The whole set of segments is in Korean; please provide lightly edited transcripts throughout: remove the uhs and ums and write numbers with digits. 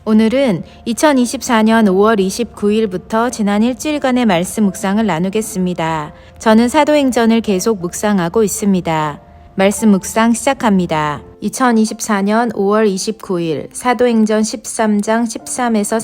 오늘은 2024년 5월 29일부터 지난 일주일간의 말씀 묵상을 나누겠습니다. 저는 사도행전을 계속 묵상하고 있습니다. 말씀 묵상 시작합니다. 2024년 5월 29일 사도행전 13장 13에서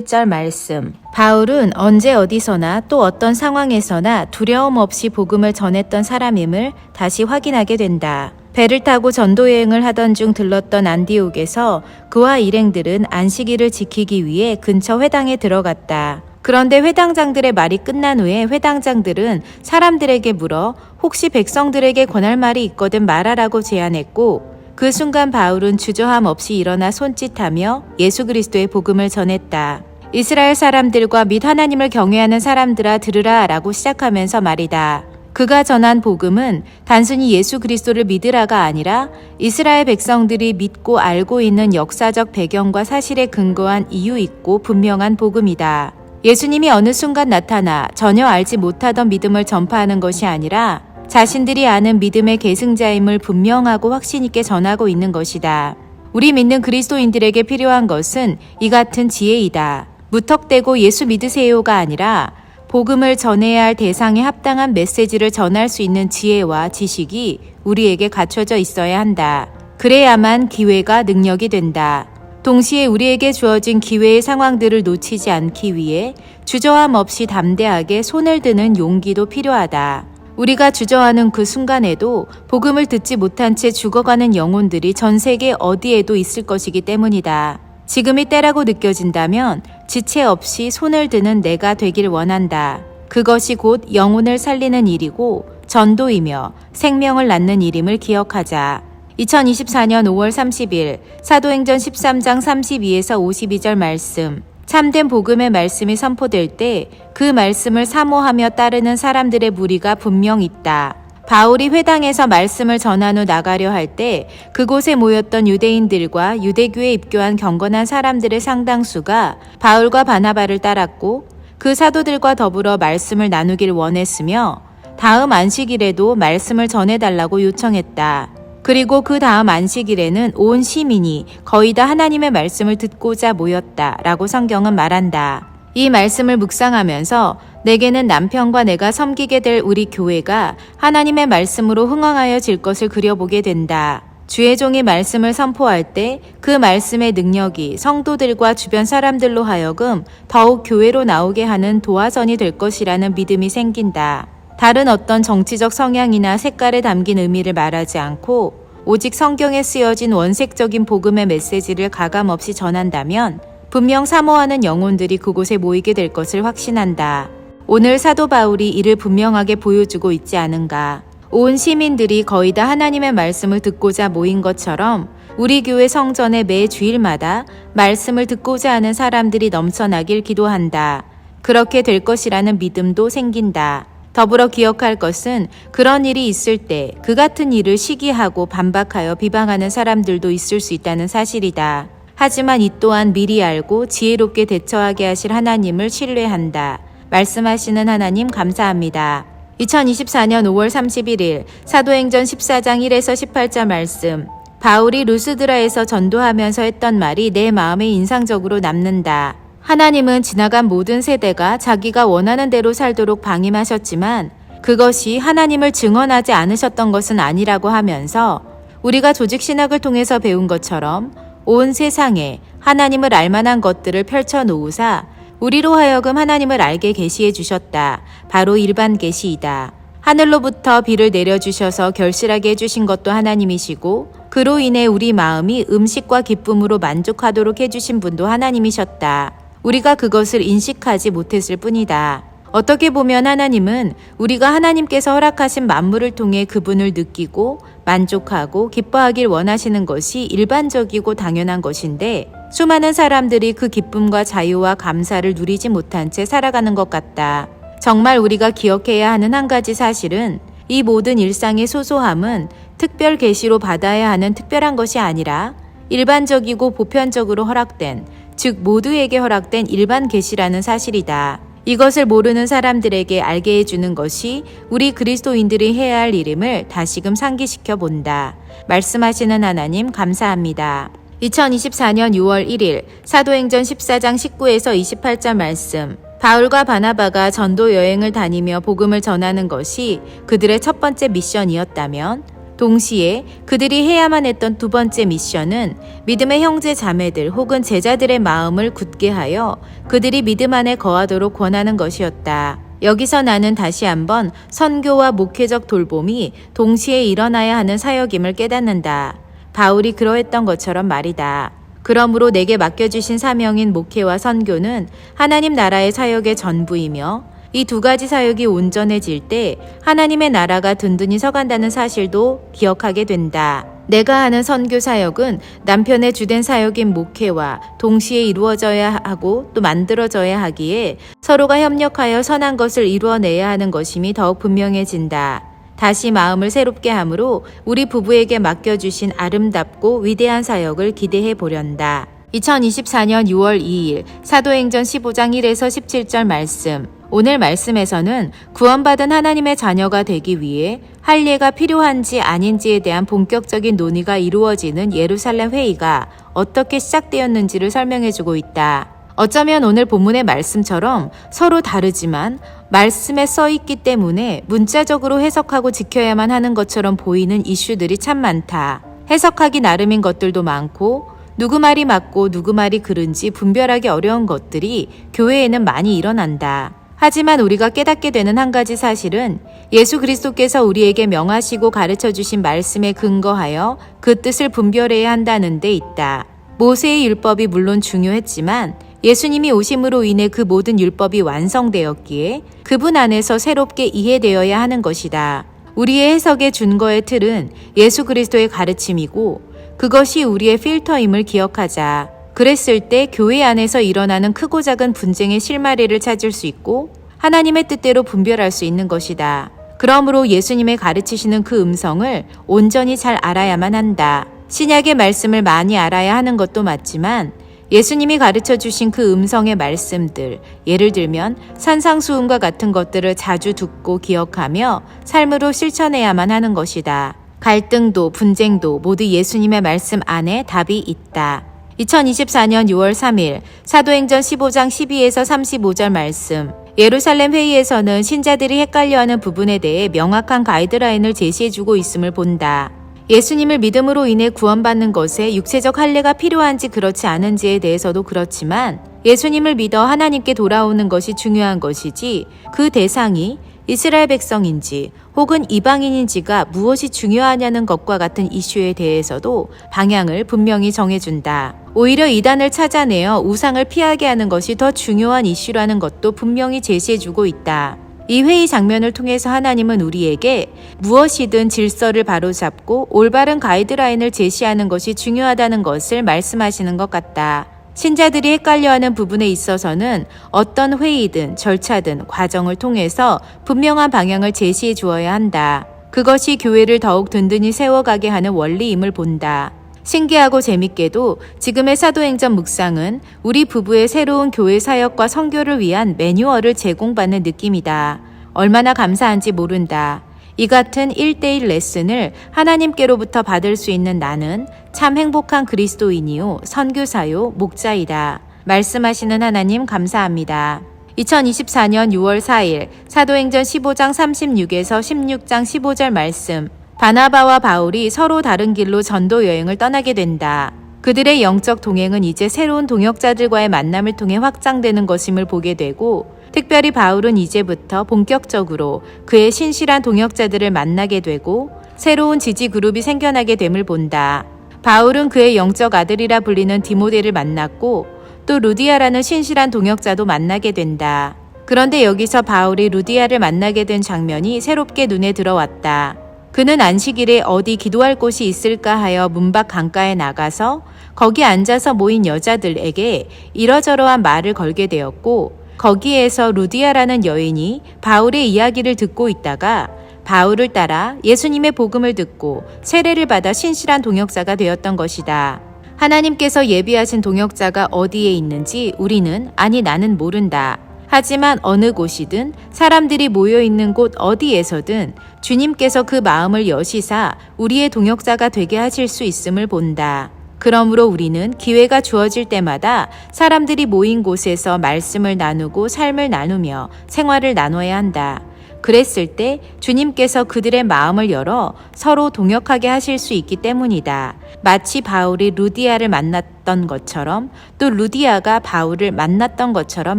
31절 말씀. 바울은 언제 어디서나 또 어떤 상황에서나 두려움 없이 복음을 전했던 사람임을 다시 확인하게 된다. 배를 타고 전도 여행을 하던 중 들렀던 안디옥에서 그와 일행들은 안식일을 지키기 위해 근처 회당에 들어갔다. 그런데 회당장들의 말이 끝난 후에 회당장들은 사람들에게 물어 혹시 백성들에게 권할 말이 있거든 말하라고 제안했고, 그 순간 바울은 주저함 없이 일어나 손짓하며 예수 그리스도의 복음을 전했다. 이스라엘 사람들과 및 하나님을 경외하는 사람들아 들으라 라고 시작하면서 말이다. 그가 전한 복음은 단순히 예수 그리스도를 믿으라가 아니라 이스라엘 백성들이 믿고 알고 있는 역사적 배경과 사실에 근거한 이유 있고 분명한 복음이다. 예수님이 어느 순간 나타나 전혀 알지 못하던 믿음을 전파하는 것이 아니라 자신들이 아는 믿음의 계승자임을 분명하고 확신 있게 전하고 있는 것이다. 우리 믿는 그리스도인들에게 필요한 것은 이 같은 지혜이다. 무턱대고 예수 믿으세요가 아니라 복음을 전해야 할 대상에 합당한 메시지를 전할 수 있는 지혜와 지식이 우리에게 갖춰져 있어야 한다. 그래야만 기회가 능력이 된다. 동시에 우리에게 주어진 기회의 상황들을 놓치지 않기 위해 주저함 없이 담대하게 손을 드는 용기도 필요하다. 우리가 주저하는 그 순간에도 복음을 듣지 못한 채 죽어가는 영혼들이 전 세계 어디에도 있을 것이기 때문이다. 지금이 때라고 느껴진다면 지체 없이 손을 드는 내가 되길 원한다. 그것이 곧 영혼을 살리는 일이고 전도이며 생명을 낳는 일임을 기억하자. 2024년 5월 30일 사도행전 13장 32에서 52절 말씀. 참된 복음의 말씀이 선포될 때 그 말씀을 사모하며 따르는 사람들의 무리가 분명 있다. 바울이 회당에서 말씀을 전한 후 나가려 할 때 그곳에 모였던 유대인들과 유대교에 입교한 경건한 사람들의 상당수가 바울과 바나바를 따랐고, 그 사도들과 더불어 말씀을 나누길 원했으며 다음 안식일에도 말씀을 전해달라고 요청했다. 그리고 그 다음 안식일에는 온 시민이 거의 다 하나님의 말씀을 듣고자 모였다 라고 성경은 말한다. 이 말씀을 묵상하면서 내게는 남편과 내가 섬기게 될 우리 교회가 하나님의 말씀으로 흥왕하여질 것을 그려보게 된다. 주의 종이 말씀을 선포할 때 그 말씀의 능력이 성도들과 주변 사람들로 하여금 더욱 교회로 나오게 하는 도화선이 될 것이라는 믿음이 생긴다. 다른 어떤 정치적 성향이나 색깔에 담긴 의미를 말하지 않고 오직 성경에 쓰여진 원색적인 복음의 메시지를 가감없이 전한다면 분명 사모하는 영혼들이 그곳에 모이게 될 것을 확신한다. 오늘 사도 바울이 이를 분명하게 보여주고 있지 않은가. 온 시민들이 거의 다 하나님의 말씀을 듣고자 모인 것처럼 우리 교회 성전에 매 주일마다 말씀을 듣고자 하는 사람들이 넘쳐나길 기도한다. 그렇게 될 것이라는 믿음도 생긴다. 더불어 기억할 것은 그런 일이 있을 때 그 같은 일을 시기하고 반박하여 비방하는 사람들도 있을 수 있다는 사실이다. 하지만 이 또한 미리 알고 지혜롭게 대처하게 하실 하나님을 신뢰한다. 말씀하시는 하나님 감사합니다. 2024년 5월 31일 사도행전 14장 1에서 18절 말씀. 바울이 루스드라에서 전도하면서 했던 말이 내 마음에 인상적으로 남는다. 하나님은 지나간 모든 세대가 자기가 원하는 대로 살도록 방임하셨지만 그것이 하나님을 증언하지 않으셨던 것은 아니라고 하면서 우리가 조직신학을 통해서 배운 것처럼 온 세상에 하나님을 알만한 것들을 펼쳐놓으사 우리로 하여금 하나님을 알게 계시해 주셨다. 바로 일반 계시이다. 하늘로부터 비를 내려주셔서 결실하게 해주신 것도 하나님이시고 그로 인해 우리 마음이 음식과 기쁨으로 만족하도록 해주신 분도 하나님이셨다. 우리가 그것을 인식하지 못했을 뿐이다. 어떻게 보면 하나님은 우리가 하나님께서 허락하신 만물을 통해 그분을 느끼고 만족하고 기뻐하길 원하시는 것이 일반적이고 당연한 것인데 수많은 사람들이 그 기쁨과 자유와 감사를 누리지 못한 채 살아가는 것 같다. 정말 우리가 기억해야 하는 한 가지 사실은 이 모든 일상의 소소함은 특별 계시로 받아야 하는 특별한 것이 아니라 일반적이고 보편적으로 허락된, 즉 모두에게 허락된 일반 계시라는 사실이다. 이것을 모르는 사람들에게 알게 해주는 것이 우리 그리스도인들이 해야 할 일임을 다시금 상기시켜 본다. 말씀하시는 하나님 감사합니다. 2024년 6월 1일 사도행전 14장 19에서 28절 말씀. 바울과 바나바가 전도 여행을 다니며 복음을 전하는 것이 그들의 첫 번째 미션이었다면, 동시에 그들이 해야만 했던 두 번째 미션은 믿음의 형제 자매들 혹은 제자들의 마음을 굳게 하여 그들이 믿음 안에 거하도록 권하는 것이었다. 여기서 나는 다시 한번 선교와 목회적 돌봄이 동시에 일어나야 하는 사역임을 깨닫는다. 바울이 그러했던 것처럼 말이다. 그러므로 내게 맡겨주신 사명인 목회와 선교는 하나님 나라의 사역의 전부이며, 이 두 가지 사역이 온전해질 때 하나님의 나라가 든든히 서간다는 사실도 기억하게 된다. 내가 하는 선교 사역은 남편의 주된 사역인 목회와 동시에 이루어져야 하고 또 만들어져야 하기에 서로가 협력하여 선한 것을 이루어내야 하는 것임이 더욱 분명해진다. 다시 마음을 새롭게 함으로 우리 부부에게 맡겨주신 아름답고 위대한 사역을 기대해 보련다. 2024년 6월 2일 사도행전 15장 1에서 17절 말씀. 오늘 말씀에서는 구원받은 하나님의 자녀가 되기 위해 할례가 필요한지 아닌지에 대한 본격적인 논의가 이루어지는 예루살렘 회의가 어떻게 시작되었는지를 설명해주고 있다. 어쩌면 오늘 본문의 말씀처럼 서로 다르지만 말씀에 써 있기 때문에 문자적으로 해석하고 지켜야만 하는 것처럼 보이는 이슈들이 참 많다. 해석하기 나름인 것들도 많고 누구 말이 맞고 누구 말이 그른지 분별하기 어려운 것들이 교회에는 많이 일어난다. 하지만 우리가 깨닫게 되는 한 가지 사실은 예수 그리스도께서 우리에게 명하시고 가르쳐 주신 말씀에 근거하여 그 뜻을 분별해야 한다는 데 있다. 모세의 율법이 물론 중요했지만 예수님이 오심으로 인해 그 모든 율법이 완성되었기에 그분 안에서 새롭게 이해되어야 하는 것이다. 우리의 해석의 준거의 틀은 예수 그리스도의 가르침이고 그것이 우리의 필터임을 기억하자. 그랬을 때 교회 안에서 일어나는 크고 작은 분쟁의 실마리를 찾을 수 있고 하나님의 뜻대로 분별할 수 있는 것이다. 그러므로 예수님의 가르치시는 그 음성을 온전히 잘 알아야만 한다. 신약의 말씀을 많이 알아야 하는 것도 맞지만 예수님이 가르쳐 주신 그 음성의 말씀들, 예를 들면 산상수훈과 같은 것들을 자주 듣고 기억하며 삶으로 실천해야만 하는 것이다. 갈등도 분쟁도 모두 예수님의 말씀 안에 답이 있다. 2024년 6월 3일 사도행전 15장 12에서 35절 말씀. 예루살렘 회의에서는 신자들이 헷갈려하는 부분에 대해 명확한 가이드라인을 제시해주고 있음을 본다. 예수님을 믿음으로 인해 구원받는 것에 육체적 할례가 필요한지 그렇지 않은지에 대해서도 그렇지만 예수님을 믿어 하나님께 돌아오는 것이 중요한 것이지 그 대상이 이스라엘 백성인지 혹은 이방인인지가 무엇이 중요하냐는 것과 같은 이슈에 대해서도 방향을 분명히 정해준다. 오히려 이단을 찾아내어 우상을 피하게 하는 것이 더 중요한 이슈라는 것도 분명히 제시해주고 있다. 이 회의 장면을 통해서 하나님은 우리에게 무엇이든 질서를 바로잡고 올바른 가이드라인을 제시하는 것이 중요하다는 것을 말씀하시는 것 같다. 신자들이 헷갈려하는 부분에 있어서는 어떤 회의든 절차든 과정을 통해서 분명한 방향을 제시해 주어야 한다. 그것이 교회를 더욱 든든히 세워가게 하는 원리임을 본다. 신기하고 재밌게도 지금의 사도행전 묵상은 우리 부부의 새로운 교회 사역과 선교를 위한 매뉴얼을 제공받는 느낌이다. 얼마나 감사한지 모른다. 이 같은 1:1 레슨을 하나님께로부터 받을 수 있는 나는 참 행복한 그리스도인이요 선교사요 목자이다. 말씀하시는 하나님 감사합니다. 2024년 6월 4일 사도행전 15장 36에서 16장 15절 말씀. 바나바와 바울이 서로 다른 길로 전도 여행을 떠나게 된다. 그들의 영적 동행은 이제 새로운 동역자들과의 만남을 통해 확장되는 것임을 보게 되고 특별히 바울은 이제부터 본격적으로 그의 신실한 동역자들을 만나게 되고 새로운 지지 그룹이 생겨나게 됨을 본다. 바울은 그의 영적 아들이라 불리는 디모데를 만났고 또 루디아라는 신실한 동역자도 만나게 된다. 그런데 여기서 바울이 루디아를 만나게 된 장면이 새롭게 눈에 들어왔다. 그는 안식일에 어디 기도할 곳이 있을까 하여 문 밖 강가에 나가서 거기 앉아서 모인 여자들에게 이러저러한 말을 걸게 되었고 거기에서 루디아라는 여인이 바울의 이야기를 듣고 있다가 바울을 따라 예수님의 복음을 듣고 세례를 받아 신실한 동역자가 되었던 것이다. 하나님께서 예비하신 동역자가 어디에 있는지 우리는 아니 나는 모른다. 하지만 어느 곳이든 사람들이 모여있는 곳 어디에서든 주님께서 그 마음을 여시사 우리의 동역자가 되게 하실 수 있음을 본다. 그러므로 우리는 기회가 주어질 때마다 사람들이 모인 곳에서 말씀을 나누고 삶을 나누며 생활을 나눠야 한다. 그랬을 때 주님께서 그들의 마음을 열어 서로 동역하게 하실 수 있기 때문이다. 마치 바울이 루디아를 만났던 것처럼 또 루디아가 바울을 만났던 것처럼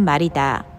말이다.